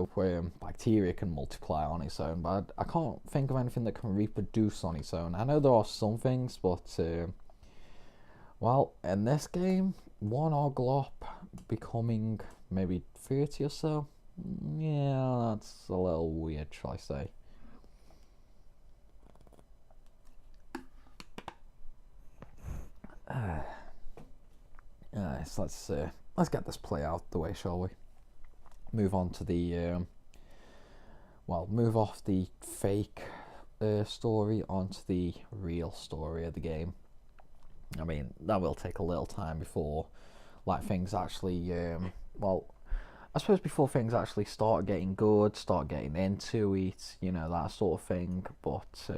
bacteria can multiply on its own, but I can't think of anything that can reproduce on its own. I know there are some things, but well, in this game, one Oglop becoming maybe 30 or so, yeah, that's a little weird, shall I say. So let's get this play out the way, shall we? Move on to the move off the fake story onto the real story of the game. I mean, that will take a little time before things actually I suppose before things actually start getting good, start getting into it, that sort of thing. But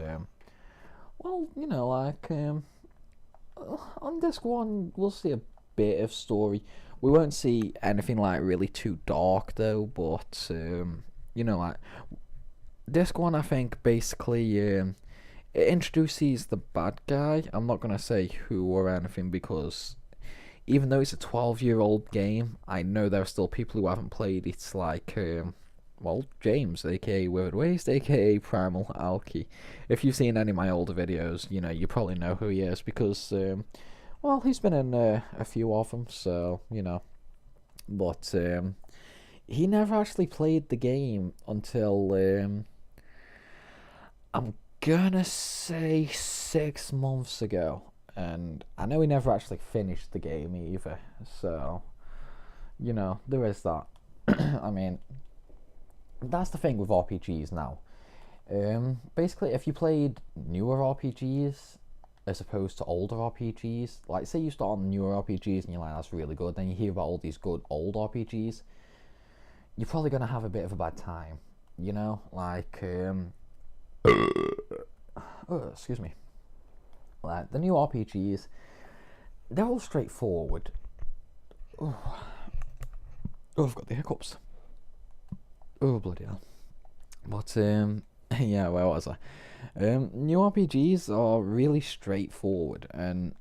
on disc one we'll see a bit of story. We won't see anything really too dark though, but disc one, I think, basically it introduces the bad guy. I'm not gonna say who or anything, because even though it's a 12-year-old game, I know there are still people who haven't played it, like James, aka Withered Waste, aka Primal Alki. If you've seen any of my older videos, you probably know who he is, because he's been in a few of them, so but he never actually played the game until I'm gonna say 6 months ago, and I know he never actually finished the game either, so there is that. I mean, that's the thing with RPGs now. Basically, if you played newer RPGs as opposed to older RPGs, like say you start on newer RPGs and you're like, that's really good, then you hear about all these good old RPGs, you're probably gonna have a bit of a bad time, excuse me. Like the new RPGs, they're all straightforward. Oh, I've got the hiccups. Oh, bloody hell. But yeah, where was I? New RPGs are really straightforward, and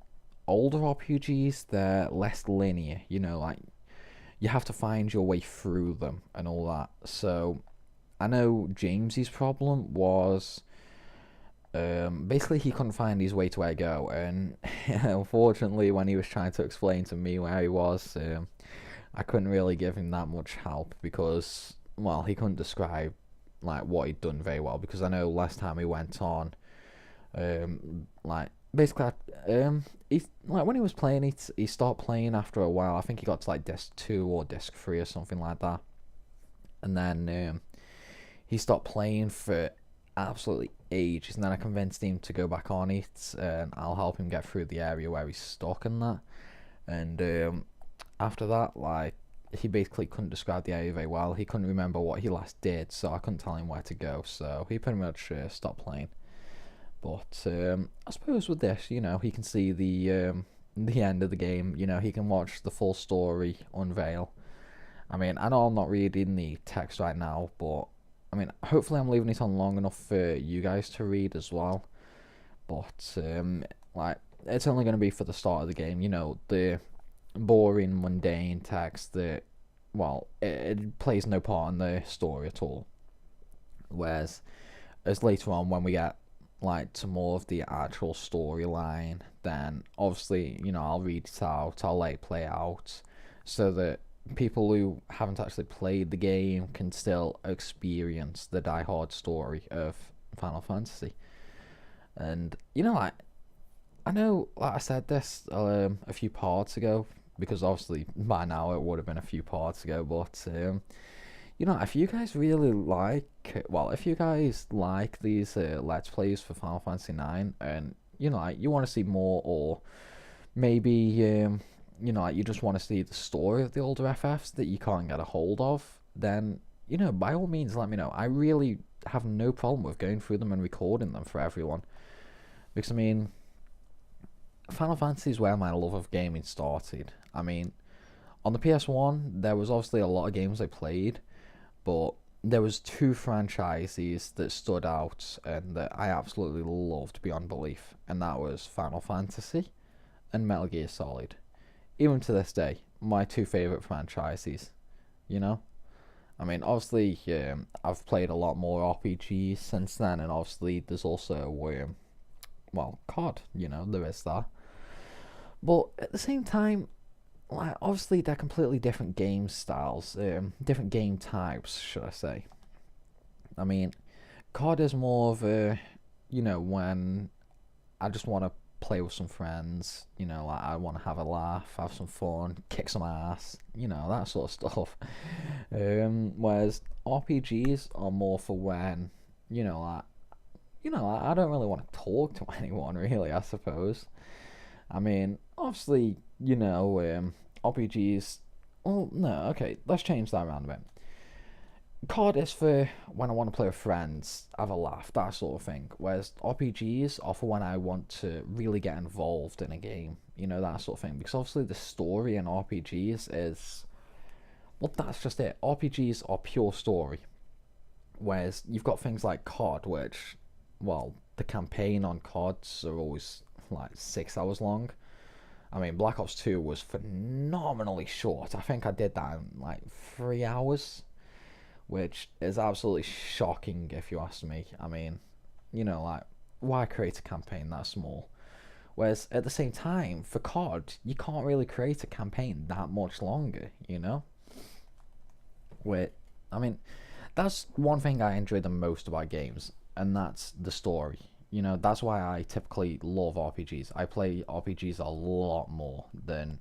older RPGs, they're less linear. You have to find your way through them and all that. So I know James's problem was basically he couldn't find his way to where to go, and unfortunately when he was trying to explain to me where he was, I couldn't really give him that much help, because he couldn't describe what he'd done very well, because I know last time he went on, basically he when he was playing it, he stopped playing after a while. I think he got to disc 2 or disc 3 or something like that, and then he stopped playing for absolutely ages, and then I convinced him to go back on it, and I'll help him get through the area where he's stuck and that. And after that, he basically couldn't describe the area very well. He couldn't remember what he last did, so I couldn't tell him where to go, so he pretty much stopped playing. But I suppose with this, he can see the end of the game. He can watch the full story unveil. I mean, I know I'm not reading the text right now, but I mean, hopefully I'm leaving it on long enough for you guys to read as well. But it's only going to be for the start of the game. The boring, mundane text that, it plays no part in the story at all. Whereas, as later on, when we get to more of the actual storyline, then obviously, I'll read it out, I'll let it play out, so that people who haven't actually played the game can still experience the die-hard story of Final Fantasy. And I know, I said this a few parts ago, because obviously by now it would have been a few parts ago, but if you guys really if you guys like these Let's Plays for Final Fantasy 9, and you want to see more, or maybe you just want to see the story of the older FFs that you can't get a hold of, then by all means let me know. I really have no problem with going through them and recording them for everyone, because I mean, Final Fantasy is where my love of gaming started. I mean, on the PS1 there was obviously a lot of games I played, but there was 2 franchises that stood out and that I absolutely loved beyond belief, and that was Final Fantasy and Metal Gear Solid. Even to this day, my 2 favourite franchises, I mean, obviously, I've played a lot more RPGs since then, and obviously, there's also, well, COD, there is that. But at the same time, like, obviously, they're completely different game styles, different game types, should I say. I mean, COD is more of a, when I just want to play with some friends, like I want to have a laugh, have some fun, kick some ass, that sort of stuff. Whereas RPGs are more for when, like, I don't really want to talk to anyone, really, I suppose. I mean, obviously, RPGs. Oh, no, okay, let's change that around a bit. COD is for when I want to play with friends, have a laugh, that sort of thing. Whereas RPGs are for when I want to really get involved in a game, that sort of thing. Because obviously the story in RPGs is, well, that's just it. RPGs are pure story. Whereas you've got things like COD, which, well, the campaign on CODs are always like 6 hours long. I mean, Black Ops 2 was phenomenally short. I think I did that in like 3 hours, which is absolutely shocking if you ask me. I mean, like, why create a campaign that small? Whereas at the same time, for COD, you can't really create a campaign that much longer, Where, I mean, that's one thing I enjoy the most about games, and that's the story. That's why I typically love RPGs. I play RPGs a lot more than,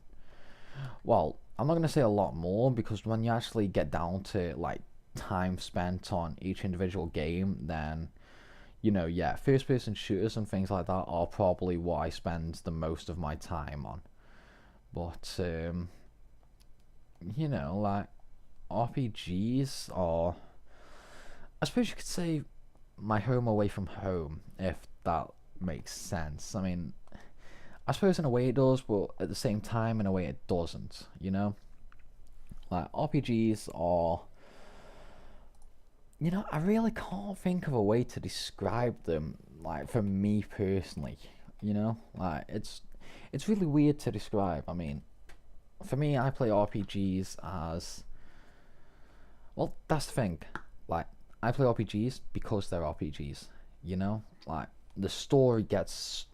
well, I'm not going to say a lot more, because when you actually get down to, like, time spent on each individual game, then yeah, first person shooters and things like that are probably what I spend the most of my time on. But like, RPGs are, I suppose you could say, my home away from home, if that makes sense. I mean, I suppose in a way it does, but at the same time in a way it doesn't, like, RPGs are, I really can't think of a way to describe them, like, for me personally, like, it's really weird to describe. I mean, for me, I play RPGs as, well, that's the thing, like, I play RPGs because they're RPGs, like, the story gets,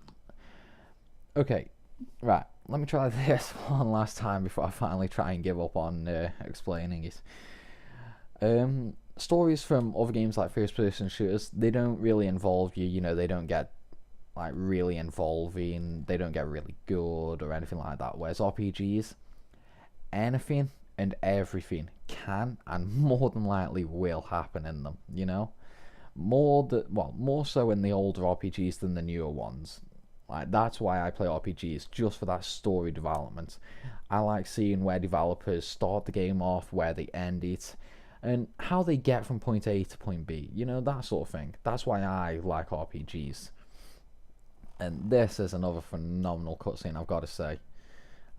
okay, right, let me try this one last time before I finally try and give up on explaining it. Stories from other games like first person shooters, they don't really involve you, they don't get, like, really involving, they don't get really good or anything like that. Whereas RPGs, anything and everything can and more than likely will happen in them, more so in the older RPGs than the newer ones. Like, that's why I play RPGs, just for that story development. I like seeing where developers start the game off, where they end it, and how they get from point A to point B, that sort of thing. That's why I like RPGs. And this is another phenomenal cutscene, I've got to say.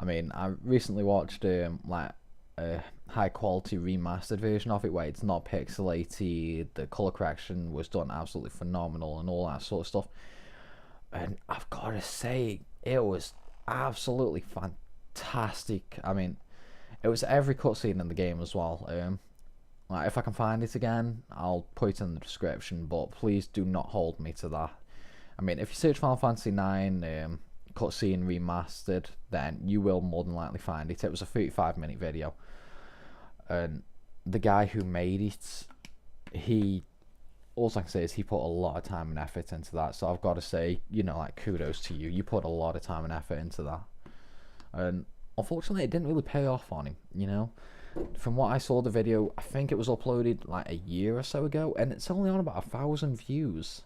I mean, I recently watched like a high quality remastered version of it, where it's not pixelated, the color correction was done absolutely phenomenal, and all that sort of stuff. And I've got to say, it was absolutely fantastic. I mean, it was every cutscene in the game as well. Like, if I can find it again, I'll put it in the description, but please do not hold me to that. I mean, if you search Final Fantasy 9 cutscene remastered, then you will more than likely find it. It was a 35-minute video, and the guy who made it, all I can say is he put a lot of time and effort into that. So I've got to say, like, kudos to you. You put a lot of time and effort into that, and unfortunately, it didn't really pay off on him. From what I saw the video, I think it was uploaded like a year or so ago, and it's only on about 1,000 views,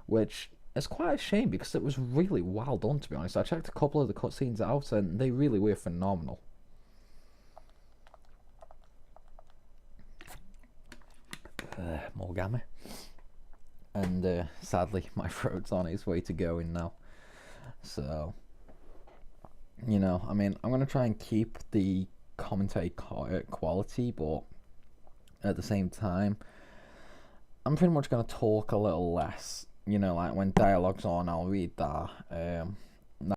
which is quite a shame because it was really well done, to be honest. I checked a couple of the cutscenes out, and they really were phenomenal. More gamma. And sadly, my throat's on its way to going now. So, I mean, I'm going to try and keep the commentary quality, but at the same time, I'm pretty much going to talk a little less. Like, when dialogue's on, I'll read that.